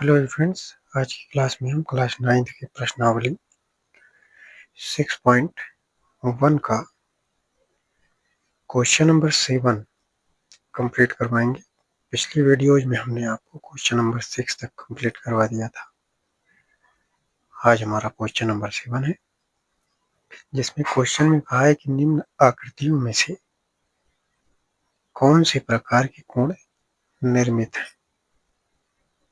Hello friends. आज की class में हम क्लास 9th की प्रश्नावली 6.1 का क्वेश्चन नंबर 7 कंप्लीट करवाएंगे। पिछली वीडियोज में हमने आपको क्वेश्चन नंबर 6 तक कंप्लीट करवा दिया था। आज हमारा क्वेश्चन नंबर 7 है, जिसमें क्वेश्चन में कहा है कि निम्न आकृतियों में से कौन से प्रकार के कोण निर्मित है।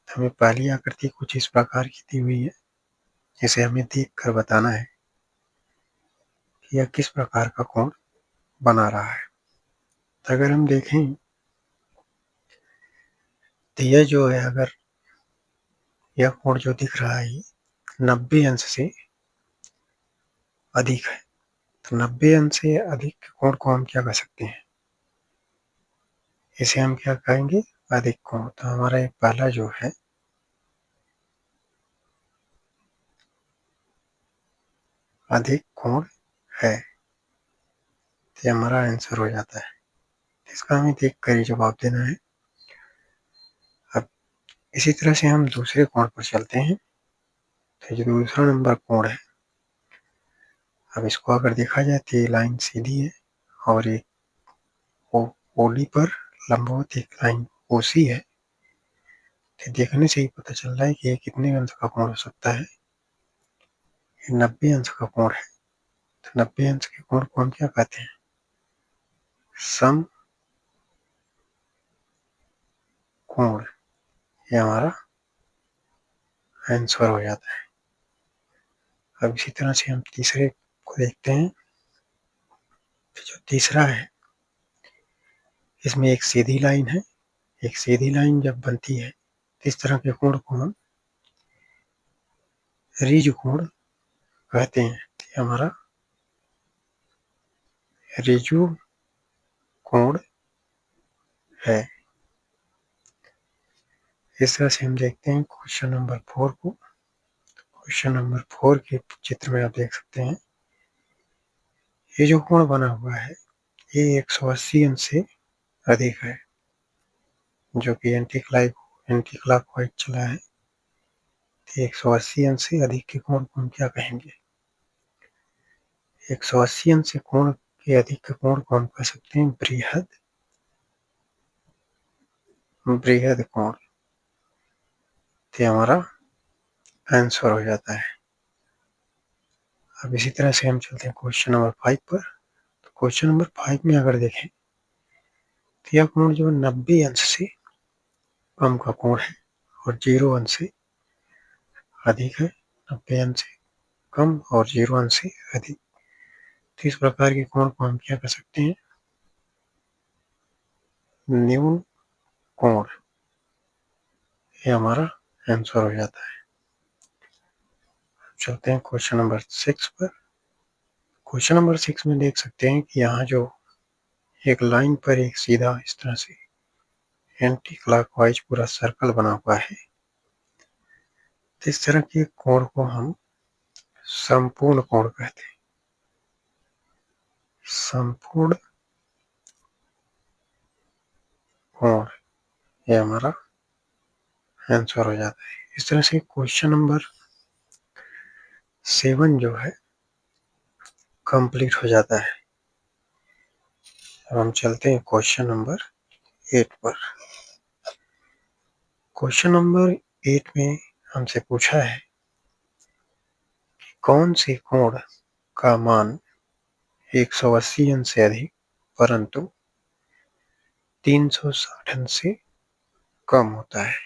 हमें पहली आकृति कुछ इस प्रकार की दी हुई है, जिसे हमें देख कर बताना है कि यह किस प्रकार का कोण बना रहा है। तो अगर हम देखें तो यह जो है, अगर यह कोण जो दिख रहा है 90 अंश से अधिक है, तो 90 अंश से अधिक के कोण को हम क्या कह सकते हैं, इसे हम क्या कहेंगे, अधिक कोण। तो हमारा एक पहला जो है अधिक कोण है, तो हमारा आंसर हो जाता है। इसका हमें देख कर ही जवाब देना है। अब इसी तरह से हम दूसरे कोण पर चलते हैं। तो जो दूसरा नंबर कोण है, अब इसको अगर देखा जाए तो ये लाइन सीधी है और एक ओडी पर लंबवत एक लाइन ओसी है। तो देखने से ही पता चल रहा है कि ये कितने अंश का कोण हो सकता है, 90 अंश का कोण है। तो 90 अंश के कोण को हम क्या कहते हैं, सम कोण। ये हमारा आंसर हो जाता है। अब इसी तरह से हम तीसरे को देखते हैं। तो जो तीसरा है, इसमें एक सीधी लाइन है। एक सीधी लाइन जब बनती है तो इस तरह के कोण को हम रिज कोण कहते हैं। तो हमारा रिजु कोण है। इस तरह से हम देखते हैं क्वेश्चन नंबर 4 को। क्वेश्चन नंबर 4 के चित्र में आप देख सकते हैं, ये जो कोण बना हुआ है ये 180 अंश से अधिक है, जो कि एंटी क्लॉकवाइज चला है। 180 अंश से अधिक के कोण को हम क्या कहेंगे, 180 अंश से कोण के अधिक के कोण को हम कह सकते हैं बृहद कोण। तो हमारा आंसर हो जाता है। अब इसी तरह से हम चलते हैं क्वेश्चन नंबर 5 पर। तो क्वेश्चन नंबर 5 में अगर देखें तो यह कोण जो 90 अंश से कम का कोण है और 0 अंश से अधिक है। 90 अंश से कम और 0 अंश से अधिक। तो इस प्रकार के कोण को हम क्या कह सकते हैं, न्यून कोण। ये हमारा आंसर हो जाता है। चलते हैं क्वेश्चन नंबर 6 पर। क्वेश्चन नंबर 6 में देख सकते हैं कि यहाँ जो एक लाइन पर एक सीधा इस तरह से एंटी क्लॉकवाइज पूरा सर्कल बना हुआ है। इस तरह के कोण को हम संपूर्ण कोण कहते हैं। संपूर्ण कोण, ये हमारा आंसर हो जाता है। इस तरह से क्वेश्चन नंबर 7 जो है कंप्लीट हो जाता है। अब हम चलते हैं क्वेश्चन नंबर 8 पर। क्वेश्चन नंबर 8 में हमसे पूछा है कि कौन से कोण का मान 180 अंश से अधिक परंतु 360 अंश से कम होता है।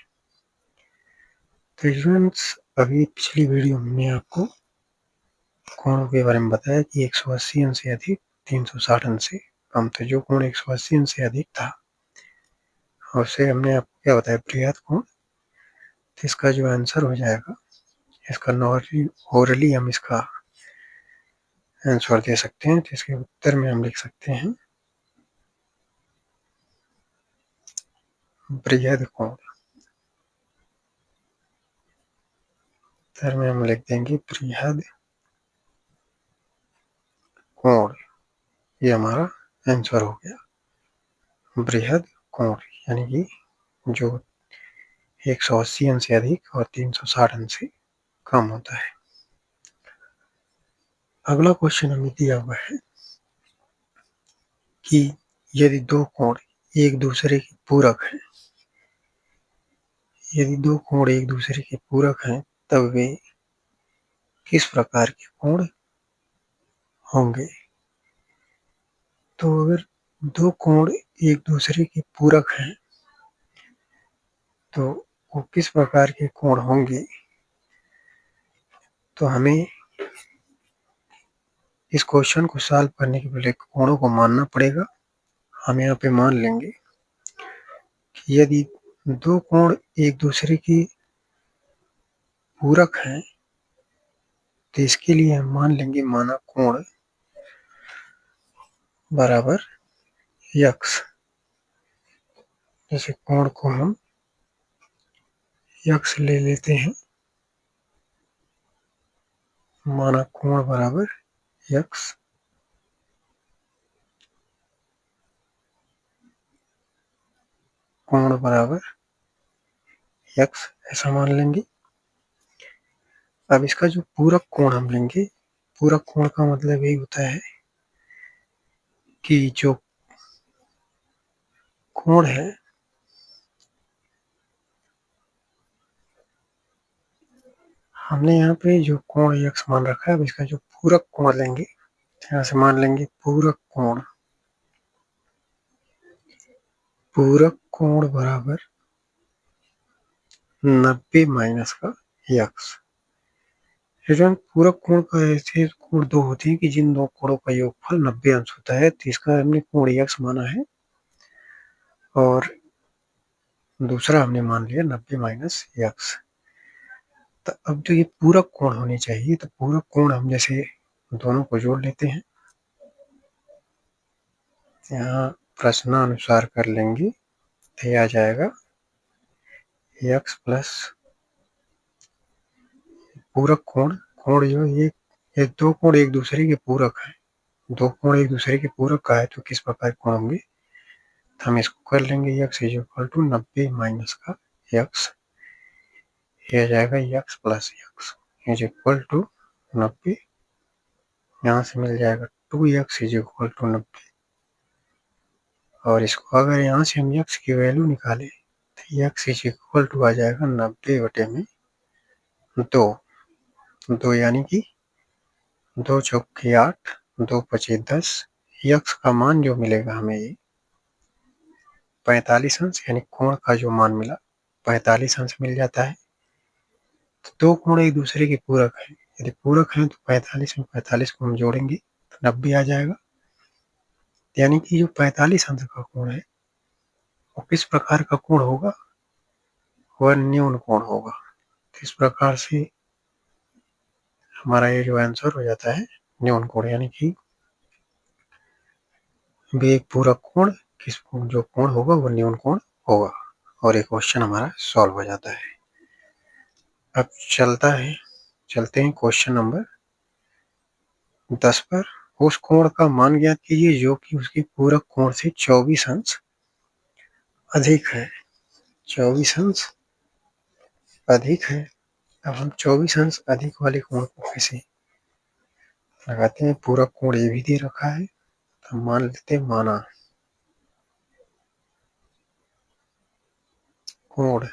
तो फ्रेंड्स, अभी पिछली वीडियो में आपको कोणों के बारे में बताया कि 180 अंश से अधिक 360 अंश से कम। तो जो कोण 180 अंश से अधिक था उससे हमने आपको क्या बताया, बृहद कोण। तो इसका जो आंसर हो जाएगा, इसका ओरली हम इसका आंसर दे सकते हैं। तो इसके उत्तर में हम लिख सकते हैं बृहद कोण। उत्तर में हम लिख देंगे बृहद कोण। ये हमारा आंसर हो गया, बृहद कोण। यानी कि जो 180 अंश से अधिक और 360 अंश से कम होता है। अगला क्वेश्चन हमें दिया हुआ है कि यदि दो कोण एक दूसरे के पूरक हैं, यदि दो कोण एक दूसरे के पूरक हैं तब वे किस प्रकार के कोण होंगे। तो अगर दो कोण एक दूसरे के पूरक हैं तो वो किस प्रकार के कोण होंगे, तो हमें इस क्वेश्चन को सॉल्व करने के पहले कोणों को मानना पड़ेगा। हम यहाँ पे मान लेंगे कि यदि दो कोण एक दूसरे के पूरक हैं तो इसके लिए हम मान लेंगे माना कोण बराबर यक्स। जैसे कोण को हम यक्स ले लेते हैं, माना कोण बराबर यक्स। कोण बराबर यक्स ऐसा मान लेंगे। अब इसका जो पूरक कोण हम लेंगे, पूरक कोण का मतलब यही होता है कि जो कोण है हमने यहाँ पे जो कोण यक्स मान रखा है, अब इसका जो पूरक कोण लेंगे, यहाँ से मान लेंगे पूरक कोण। पूरक कोण बराबर 90 माइनस का यक्स। पूरक कोण का ऐसे कोण दो होते हैं कि जिन दो कोणों का योगफल 90 अंश होता है, तो इसका हमने कोण यक्स माना है और दूसरा हमने मान लिया 90 माइनस यक्स। तो अब जो ये पूरक कोण होने चाहिए, तो पूरक कोण हम जैसे दोनों को जोड़ लेते हैं, यहाँ प्रश्नानुसार कर लेंगे तो ये आ जाएगा यक्स प्लस पूरक कोण। कोण जो ये दो कोण एक दूसरे के पूरक है, दो कोण एक दूसरे के पूरक का है तो किस प्रकार कोण होंगे, तो हम इसको कर लेंगे x is equal to 90 minus का यक्स। ये आ जाएगा x plus x is equal to 90। यहाँ से मिल जाएगा 2x इज इक्वल टू 90 और इसको अगर यहाँ से हम x की वैल्यू निकालें तो x इज इक्वल टू आ जाएगा 90 बटे में 2 यानी कि 2 चौके 8, 2 पचे 10। x का मान जो मिलेगा हमें ये 45 अंश, यानी कोण का जो मान मिला 45 अंश मिल जाता है। तो दो कोण एक दूसरे के पूरक है, यदि पूरक है तो 45 में 45 को हम जोड़ेंगे तो 90 आ जाएगा। यानी कि जो 45 अंश का कोण है वो किस प्रकार का कोण होगा, वह न्यून कोण होगा। तो इस प्रकार से हमारा ये जो आंसर हो जाता है न्यून कोण, यानी कि एक पूरक कोण किस जो कोण होगा वो न्यून कोण होगा और एक क्वेश्चन हमारा सॉल्व हो जाता है। अब चलते हैं क्वेश्चन नंबर 10 पर। उस कोण का मान ज्ञात कीजिए जो कि उसके पूरक कोण से 24 अंश अधिक है। 24 अंश अधिक है। अब हम 24 अंश अधिक वाले कोण को कैसे लगाते हैं, पूरक कोण ये भी दे रखा है तो मान लेते हैं माना कोण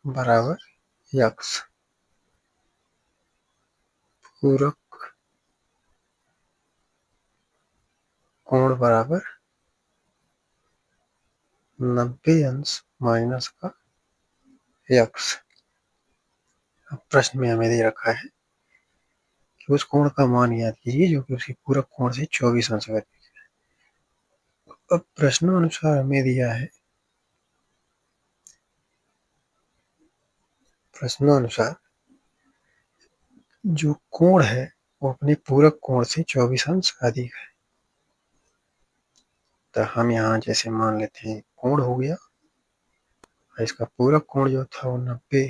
बराबर यक्स। पूरक कोण बराबर 90 अंश माइनस का यक्स। अब प्रश्न में हमें दे रखा है कि उस कोण का मान ज्ञात कीजिए जो कि उसके पूरक कोण से 24 अंश अधिक है। अब प्रश्नानुसार हमें दिया है, प्रश्नानुसार जो कोण है वो अपने पूरक कोण से 24 अंश अधिक है। तो हम यहाँ जैसे मान लेते हैं कोण हो गया, इसका पूरक कोण जो था वो 90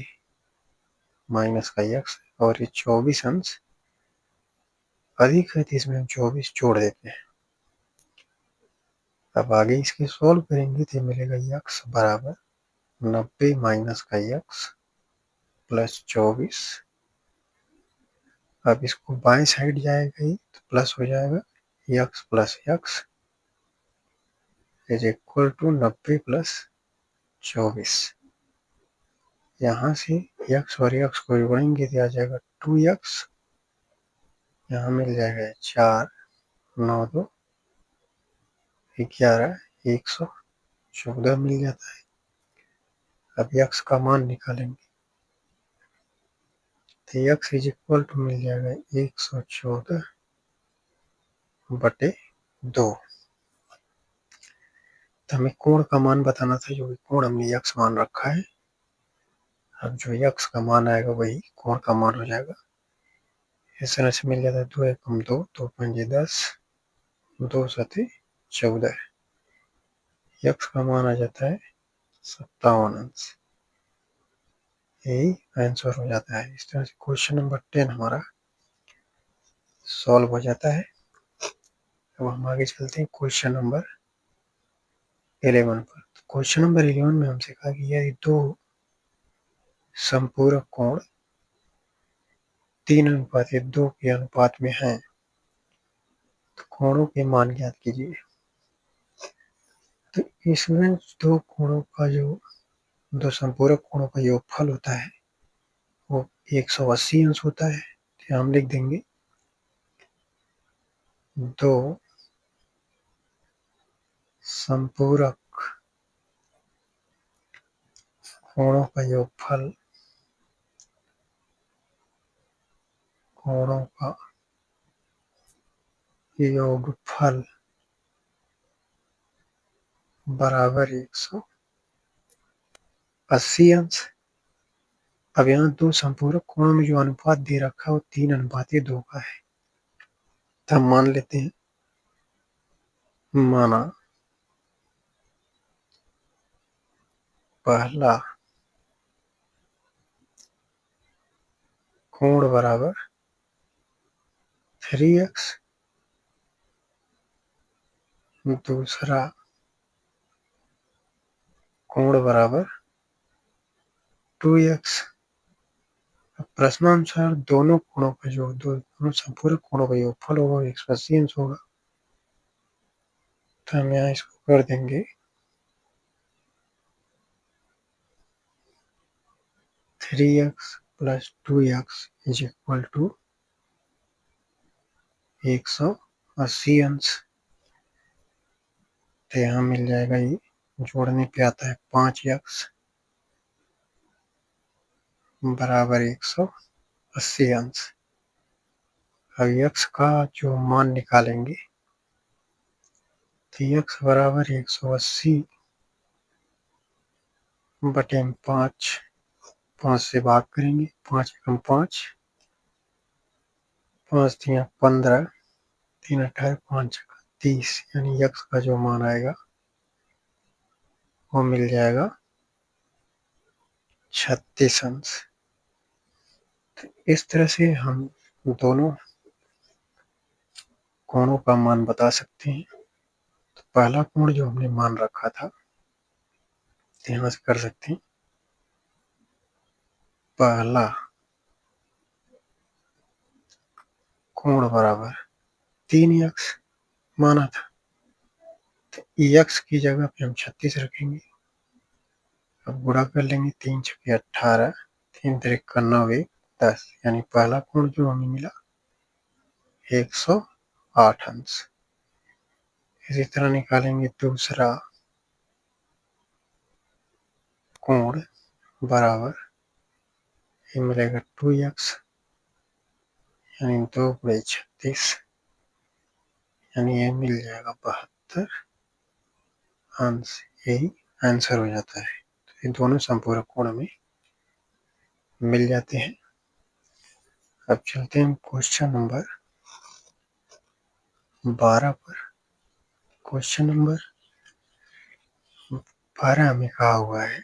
माइनस का यक्स और ये 24 अंश अधिक है, तो इसमें हम 24 जोड़ देते हैं। अब आगे इसके सॉल्व करेंगे तो मिलेगा यक्स बराबर 90 माइनस का यक्स प्लस 24। अब इसको बाएं साइड जाएगा ही तो प्लस हो जाएगा x plus x is equal to 90 plus 24। यहाँ से यक्स और यक्स को जोड़ेंगे तो आ जाएगा 2x। यहाँ मिल जाएगा 4 9 2 11 114 मिल जाता है। अब यक्स का मान निकालेंगे तो यक्स इज इक्वल टू मिल जाएगा 114 बटे 2। तो हमें कोण का मान बताना था, जो कोण हमने यक्स मान रखा है। अब जो यक्स का मान आएगा वही कोण का मान हो जाएगा। इस तरह से मिल जाता है 2 एकम 2 2 पंजे 10 2 सते 14। यक्स का मान आ जाता है 57 अंश। यही आंसर हो जाता है। इस तरह से क्वेश्चन नंबर 10 हमारा सॉल्व हो जाता है। अब हम आगे चलते हैं क्वेश्चन नंबर 11 पर। क्वेश्चन नंबर 11 में हमसे कहा कि यदि दो समपूरक कोण 3:2 के अनुपात में हैं तो कोणों के मान ज्ञात कीजिए। तो इसमें दो कोणों का जो दो समपूरक कोणों का योगफल होता है वो 180 अंश होता है। तो हम लिख देंगे दो समपूरक कोणों का योगफल कोणों का योगफल बराबर 180 अंश। अब यहाँ दो संपूरक कोणों में जो अनुपात दे रखा है वो 3:2 का है। तो हम मान लेते हैं, माना पहला कोण बराबर 3x, दूसरा कोण बराबर 2x। प्रश्नानुसार दोनों कोणों का जो दोनों संपूरक कोणों का योगफल होगा 180 अंश होगा। तो हम यहाँ इसको कर देंगे 3x plus 2x is equal to 180 अंश। तो यहाँ मिल जाएगा, ये जोड़ने पे आता है 5x बराबर 180 अंश। अब x का जो मान निकालेंगे तो x बराबर 180 बटे 5, 5 से भाग करेंगे, 5 एकम 5, 5 तिया 15, 3 18 5 30, यानी x का जो मान आएगा वो मिल जाएगा 36 अंश। तो इस तरह से हम दोनों कोणों का मान बता सकते हैं। तो पहला कोण जो हमने मान रखा था यहाँ से कर सकते हैं, पहला कोण बराबर 3x माना था, तो x की जगह पे हम 36 रखेंगे। अब गुणा कर लेंगे, 3 छके 18, 3 तिरका 9 1 10, यानी पहला कोण जो हमें मिला 108 अंश। इसी तरह निकालेंगे दूसरा कोण बराबर, ये मिलेगा 2x यानी 2×36, यानी ये मिल जाएगा 72 अंश। यही आंसर हो जाता है। तो ये दोनों संपूरक कोण में मिल जाते हैं। अब चलते हैं क्वेश्चन नंबर 12 पर। क्वेश्चन नंबर 12 में कहा हुआ है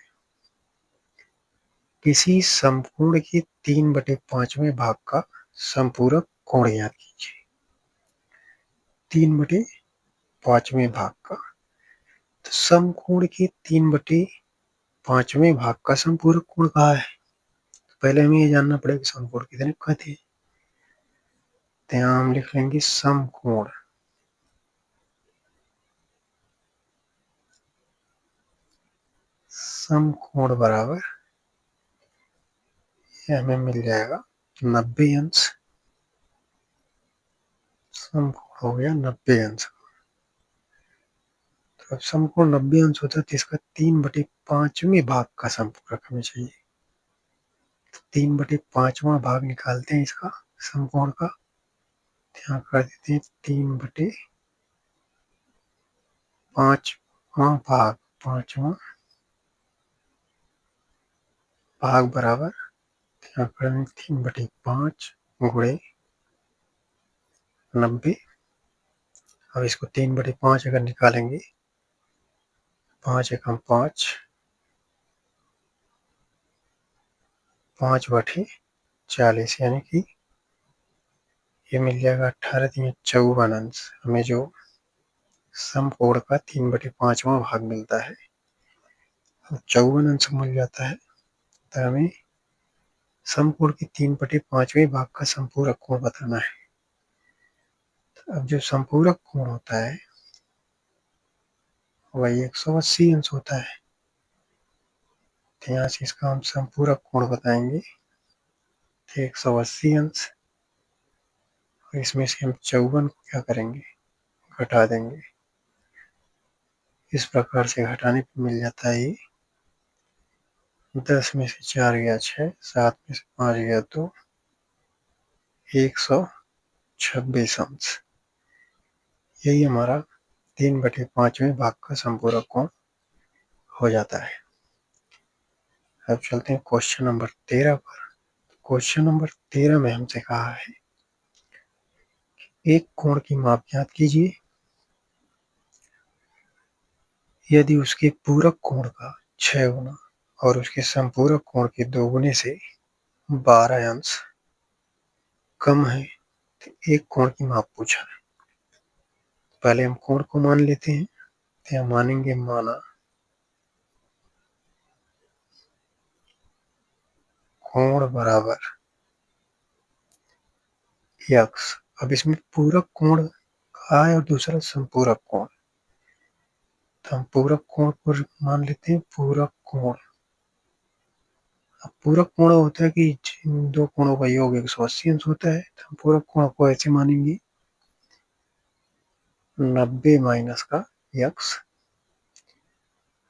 किसी समकोण के 3/5वें भाग का संपूरक कोण ज्ञात कीजिए। 3/5वें भाग का तो समकोण के 3/5वें भाग का समपूरक कोण कहा है? पहले हमें ये जानना पड़ेगा कि समकोण कितने कहते हैं। तो यहाँ हम लिख लेंगे समकोण बराबर ये हमें मिल जाएगा 90 अंश। समकोण हो गया 90 अंश। तो अब समकोण 90 अंश होता है तो इसका 3/5वें भाग का समपूरक हमें चाहिए। 3/5वां भाग निकालते हैं इसका समकोण का। यहाँ कर देते हैं 3/5वां भाग, 5वां भाग बराबर यहाँ कर देंगे 3/5 गुणे 90। अब इसको 3/5 अगर निकालेंगे 5 एकम 5, 5/40 यानी कि ये मिल जाएगा 18×54 अंश। हमें जो समकोण का 3/5वां भाग मिलता है 54 अंश मिल जाता है। तो हमें समकोण के 3/5वें भाग का समपूरक कोण बताना है। तो अब जो समपूरक कोण होता है वही 180 अंश होता है। तो यहाँ से इसका हम समपूरक कोण बताएंगे 180 अंश। और इसमें से हम 54 को क्या करेंगे, घटा देंगे। इस प्रकार से घटाने पर मिल जाता है ये 10 में से 4 गया 6, 7 में से 5 गया 2, 126 अंश। यही हमारा 3/5वें भाग का समपूरक कोण हो जाता है। अब चलते हैं क्वेश्चन नंबर 13 पर। क्वेश्चन नंबर 13 में हमसे कहा है एक कोण की माप ज्ञात कीजिए यदि उसके पूरक कोण का 6 गुना और उसके समपूरक कोण के 2 गुने से 12 अंश कम है। तो एक कोण की माप पूछा है। पहले हम कोण को मान लेते हैं। तो हम मानेंगे माना कोण बराबर यक्स। अब इसमें पूरक कोण कहा है और दूसरा समपूरक कोण। तो हम पूरक कोण को मान लेते हैं पूरक कोण। अब पूरक कोण होता है कि जिन दो कोणों का योग 180 अंश होता है। तो हम पूरक कोण को ऐसे मानेंगे 90 माइनस का यक्स।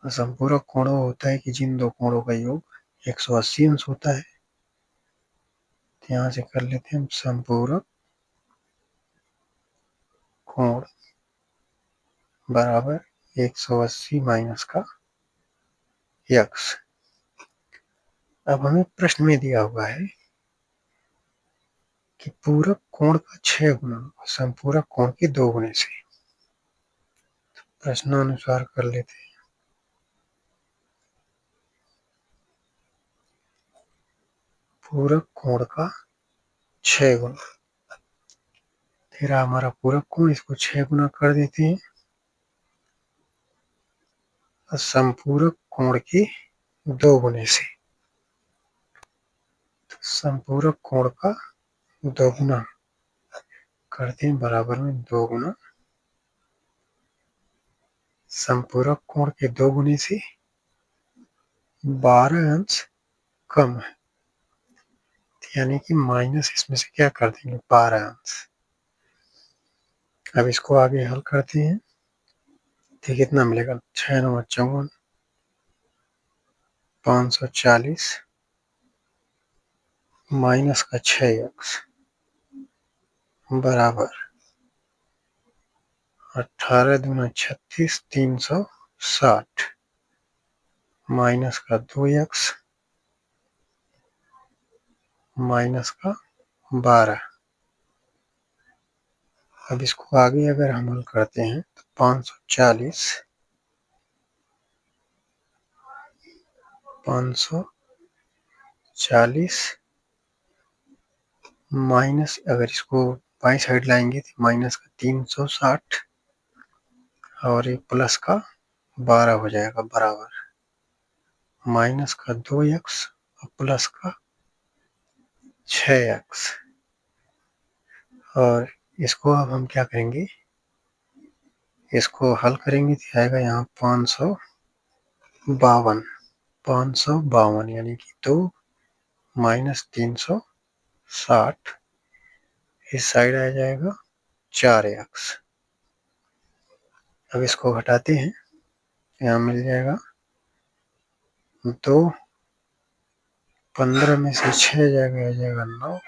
समपूरक कोण होता है कि जिन दो कोणों का योग 180 अंश होता है। तो यहाँ से कर लेते हैं हम समपूरक कोण बराबर 180 माइनस का यक्स। अब हमें प्रश्न में दिया हुआ है कि पूरक कोण का 6 गुना और समपूरक कोण के 2 गुने से। प्रश्नानुसार कर लेते हैं। पूरक कोण का 6 गुना, तेरा हमारा पूरक कोण, इसको 6 गुना कर देते हैं। और समपूरक कोण के 2 गुने से। तो समपूरक कोण का 2 गुना करते हैं बराबर में 2 गुना समपूरक कोण के 2 गुने से 12 अंश कम है। यानी कि माइनस इसमें से क्या कर देंगे 12 अंश। अब इसको आगे हल करते हैं। तो कितना मिलेगा 6 9 54, 540 माइनस का 6x बराबर 18 दूना 36, 360 माइनस का 2x माइनस का 12। अब इसको आगे अगर हम हल करते हैं तो 540 माइनस, अगर इसको बाई साइड लाएंगे तो माइनस का 360 और एक प्लस का 12 हो जाएगा बराबर माइनस का 2x और प्लस का 6x। और इसको अब हम क्या करेंगे, इसको हल करेंगे तो आएगा यहाँ 552 यानी कि 2 माइनस 360, इस साइड आ जाएगा 4x। अब इसको घटाते हैं, यहाँ मिल जाएगा 2, 15 में से 6 जाएगा, आ जाएगा 9,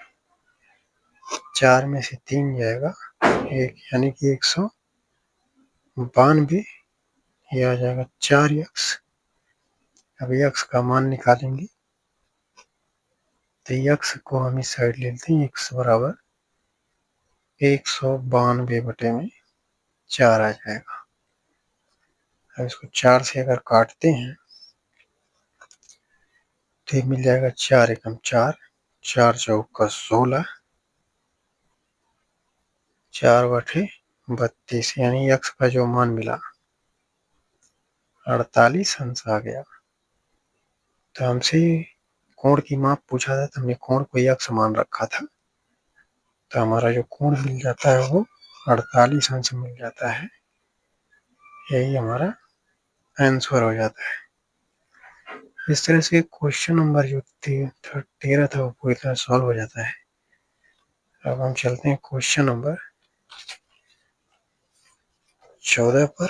4 में से 3 जाएगा 1, यानी कि 192, ये आ जाएगा 4x। अब x का मान निकालेंगे तो x को हम इस साइड ले लेते हैं, x बराबर 192/4 आ जाएगा। अब इसको 4 से अगर काटते हैं तो मिल जाएगा 4 एकम 4, 4 चौका 16, 4 बटे 32, यानी x का जो मान मिला 48 अंश आ गया। तो हमसे कोण की माप पूछा था तो हमने कोण को x मान रखा था, तो हमारा जो कोण मिल जाता है वो 48 अंश मिल जाता है। यही हमारा आंसर हो जाता है। इस तरह से क्वेश्चन नंबर जो 13 था वो पूरी तरह सॉल्व हो जाता है। अब हम चलते हैं क्वेश्चन नंबर 14 पर।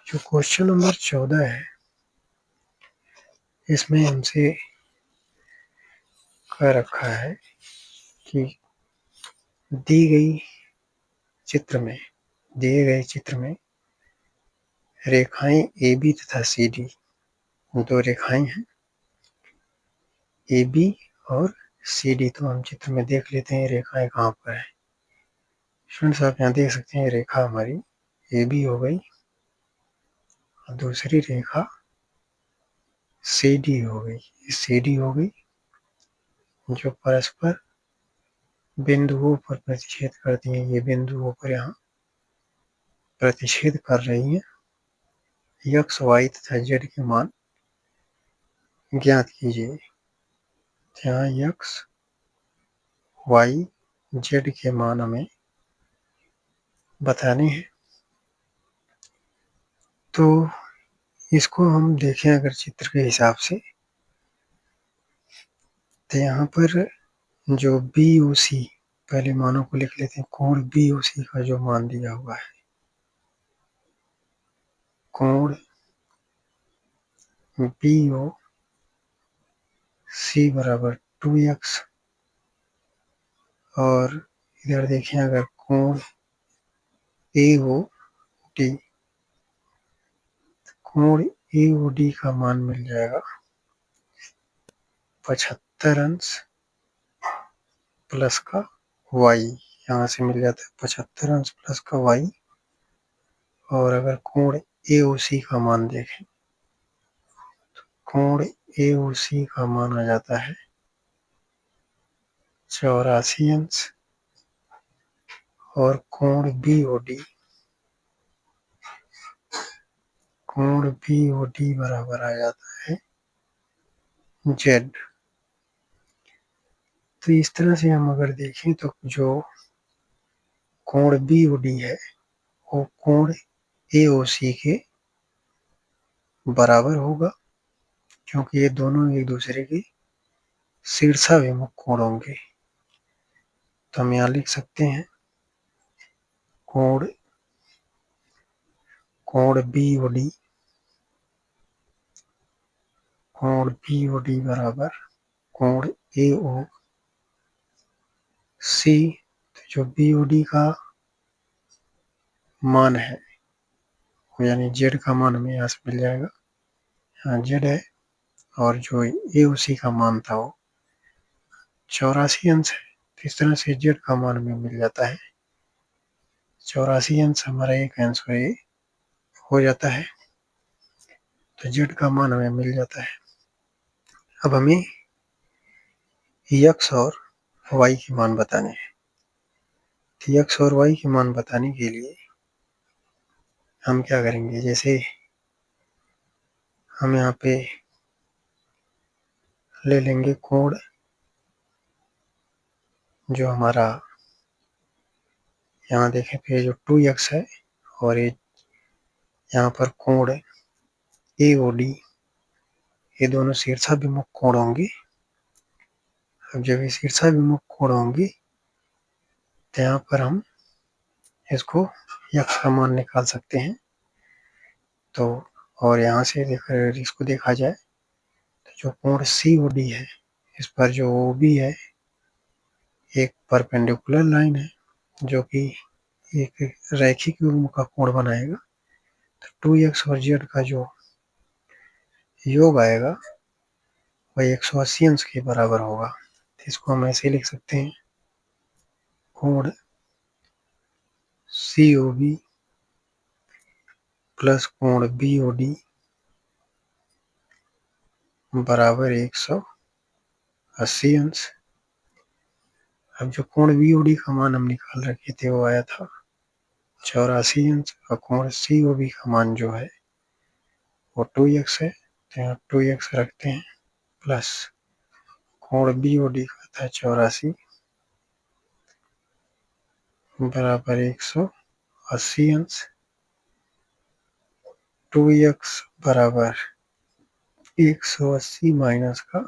जो क्वेश्चन नंबर 14 है इसमें हमसे कह रखा है कि दिए गए चित्र में रेखाएं AB तथा CD, दो रेखाएं हैं AB और CD। तो हम चित्र में देख लेते हैं रेखाएं कहाँ पर है। स्टूडेंट्स आप यहाँ देख सकते हैं रेखा हमारी AB हो गई और दूसरी रेखा CD हो गई। CD हो गई जो परस्पर बिंदुओं पर प्रतिच्छेद करती हैं। ये बिंदुओं पर यहाँ प्रतिच्छेद कर रही हैं। x, y तथा z के मान ज्ञात कीजिए। यहाँ x, y, z के मान हमें बताने हैं। तो इसको हम देखें अगर चित्र के हिसाब से, तो यहाँ पर जो BOC, पहले मानों को लिख लेते हैं। कोण BOC का जो मान दिया हुआ है, कोण BOC बराबर 2x। और इधर देखें अगर कोण AOD, कोण AOD का मान मिल जाएगा 75 अंश प्लस का y। यहाँ से मिल जाता है 75 अंश प्लस का y। और अगर कोण AOC का मान देखें, कोण AOC का मान आ जाता है 84 अंश। और कोण BOD बराबर आ जाता है Z। तो इस तरह से हम अगर देखें तो जो कोण BOD है वो कोण AOC के बराबर होगा, क्योंकि ये दोनों एक दूसरे के शीर्षाभिमुख कोण होंगे। तो हम यहाँ लिख सकते हैं कोण BOD बराबर कोण AOC। तो जो BOD का मान है यानी Z का मान हमें यहाँ से मिल जाएगा, यहाँ Z है। और जो AOC का मान था वो 84 अंश है। तो इस तरह से Z का मान हमें मिल जाता है 84 अंश। हमारा एक आंसर ये हो जाता है। तो Z का मान हमें मिल जाता है। अब हमें x और y के मान बताने हैं। तो x और y के मान बताने के लिए हम क्या करेंगे, जैसे हम यहाँ पे ले लेंगे कोण जो हमारा यहाँ देखें तो ये जो 2x है और ये यहाँ पर कोण AOD, ये दोनों शीर्षाभिमुख कोण होंगे। अब जब ये शीर्षाभिमुख कोण होंगी तो यहाँ पर हम इसको यक्स का मान निकाल सकते हैं। तो और यहाँ से इसको देखा जाए तो जो कोण COD है, इस पर जो OB है एक परपेंडिकुलर लाइन है जो कि एक रैखिक युग्म का कोण बनाएगा। तो 2x और z का जो योग आएगा वह 180 अंश के बराबर होगा। तो इसको हम ऐसे लिख सकते हैं, कोण COB प्लस कोण BOD बराबर 180 अंश। अब जो कोण BOD का मान हम निकाल रखे थे वो आया था 84 अंश, और कोण COB का मान जो है वो 2x है, तो यहाँ 2x रखते हैं, प्लस कोण BOD का था 84 बराबर 180 अंश। 2x बराबर 180 माइनस का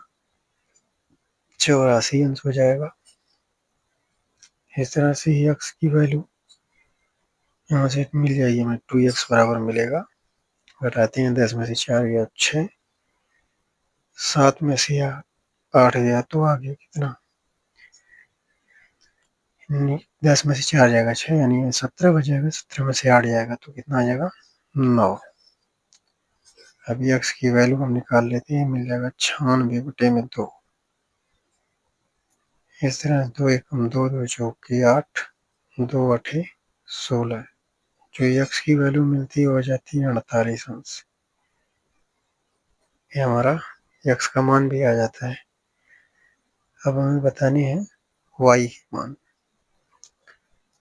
84 अंश हो जाएगा। इस तरह से ही x की वैल्यू यहाँ से मिल जाएगी हमें, 2x बराबर मिलेगा, घटाते हैं 10 में से 4 गया 6, 7 में से 8 गया तो आ गया कितना, 10 में से 4 जाएगा 6, यानी 17 बचेगा, 17 में से 8 जाएगा तो कितना आ जाएगा 9। अभी x की वैल्यू हम निकाल लेते हैं, मिल जाएगा 96/2। इस तरह 2 एकम 2, 2 चौके 8, 2 8 16, जो x की वैल्यू मिलती है हो जाती है 48 अंश। ये हमारा x का मान भी आ जाता है। अब हमें बताने हैं y के मान।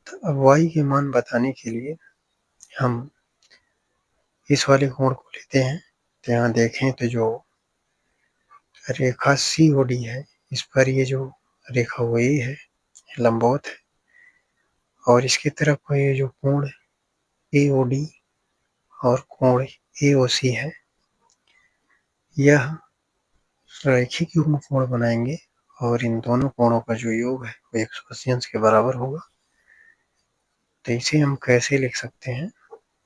तो अब y के मान बताने के लिए हम इस वाले कोण को लेते हैं। तो यहाँ देखें तो जो रेखा COD है, इस पर ये जो रेखा वही है, लंबवत है, और इसकी तरफ ये जो कोण AOD और कोण AOC है, यह रैखिक युग्म कोण बनाएंगे और इन दोनों कोणों का जो योग है वो 180 अंश के बराबर होगा। तो इसे हम कैसे लिख सकते हैं,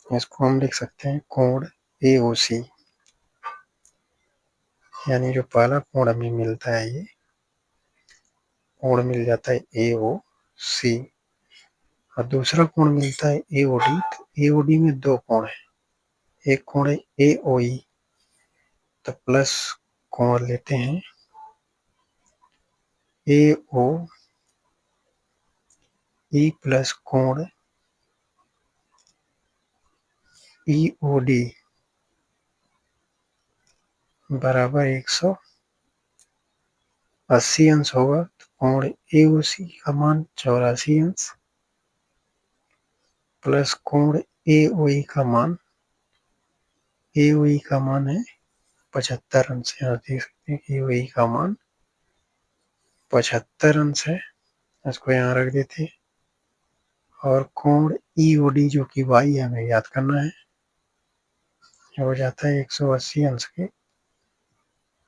इसको हम लिख सकते हैं कोण AOC, यानी जो पहला कोण हमें मिलता है ये कोण मिल जाता है AOC, और दूसरा कोण मिलता है AOD। तो AOD में दो कोण है, एक कोण है AOE, तो प्लस कोण लेते हैं AOE प्लस कोण EOD बराबर 180 अंश होगा। तो कोण AOC का मान 84 अंश प्लस कोण AOE का मान है 75 अंश। यहाँ देख सकते हैं कि AOE का मान 75 अंश है, इसको यहाँ रख देते हैं। और कोण EOD जो कि y है, हमें याद करना है, हो जाता है 180 अंश के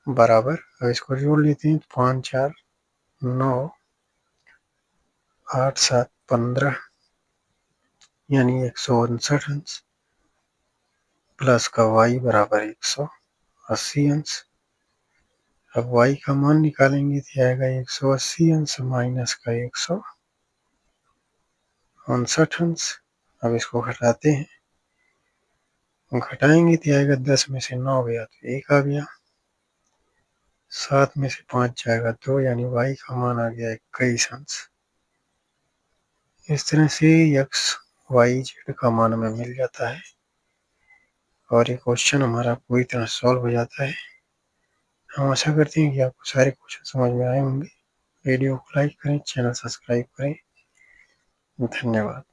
बराबर। अब इसको जोड़ लेते हैं, 5 4 9 8 7 15, यानी 159 अंश प्लस का y बराबर 180 अंश। अब y का मान निकालेंगे तो आएगा 180 अंश माइनस का 159 अंश। अब इसको घटाते हैं, घटाएंगे तो आएगा 10 में से 9 गया तो 1 आ गया, 7 में से 5 जाएगा 2, यानी y का मान आ गया 21 अंश। इस तरह से x y z का मान हमें मिल जाता है और ये क्वेश्चन हमारा पूरी तरह सॉल्व हो जाता है। हम आशा करते हैं कि आपको सारे क्वेश्चन समझ में आए होंगे। वीडियो को लाइक करें, चैनल सब्सक्राइब करें। धन्यवाद।